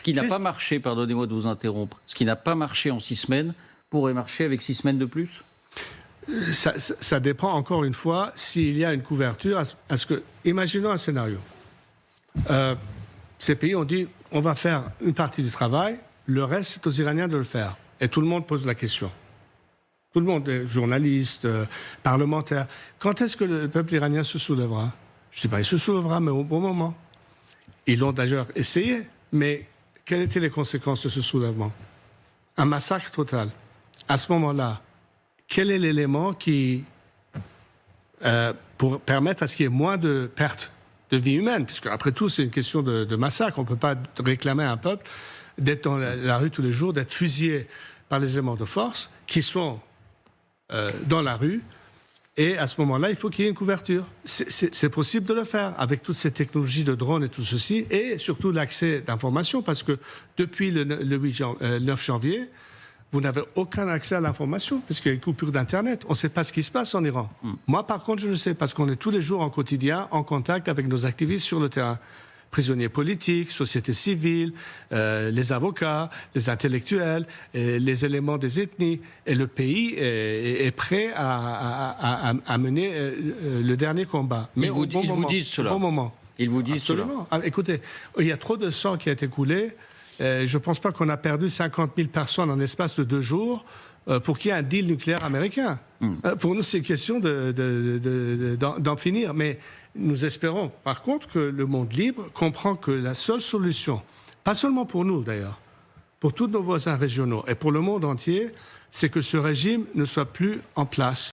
qui n'a pas marché, pardonnez-moi de vous interrompre, ce qui n'a pas marché en 6 semaines pourrait marcher avec 6 semaines de plus? Ça dépend encore une fois s'il y a une couverture à ce que... Imaginons un scénario. Ces pays ont dit on va faire une partie du travail, le reste c'est aux Iraniens de le faire. Et tout le monde pose la question. Tout le monde, journalistes, parlementaires. Quand est-ce que le peuple iranien se soulèvera? Je ne sais pas, il se soulèvera, mais au bon moment. Ils l'ont d'ailleurs essayé, mais quelles étaient les conséquences de ce soulèvement? Un massacre total. À ce moment-là, quel est l'élément qui, pour permettre à ce qu'il y ait moins de pertes de vie humaine, puisque après tout, c'est une question de massacre. On ne peut pas réclamer à un peuple d'être dans la rue tous les jours, d'être fusillé par les éléments de force qui sont dans la rue. Et à ce moment-là, il faut qu'il y ait une couverture. C'est possible de le faire avec toutes ces technologies de drones et tout ceci, et surtout l'accès d'informations, parce que depuis le 9 janvier, vous n'avez aucun accès à l'information, parce qu'il y a une coupure d'Internet. On ne sait pas ce qui se passe en Iran. Moi, par contre, je le sais, parce qu'on est tous les jours en quotidien en contact avec nos activistes sur le terrain. Prisonniers politiques, société civile, les avocats, les intellectuels, les éléments des ethnies. Et le pays est prêt à mener le dernier combat. Mais Ils vous disent cela. Au bon moment. Ils vous disent Absolument. Ah, écoutez, il y a trop de sang qui a été coulé. Je ne pense pas qu'on a perdu 50 000 personnes en l'espace de 2 jours pour qu'il y ait un deal nucléaire américain. Pour nous, c'est question d'en finir. Mais nous espérons, par contre, que le monde libre comprend que la seule solution, pas seulement pour nous d'ailleurs, pour tous nos voisins régionaux et pour le monde entier, c'est que ce régime ne soit plus en place.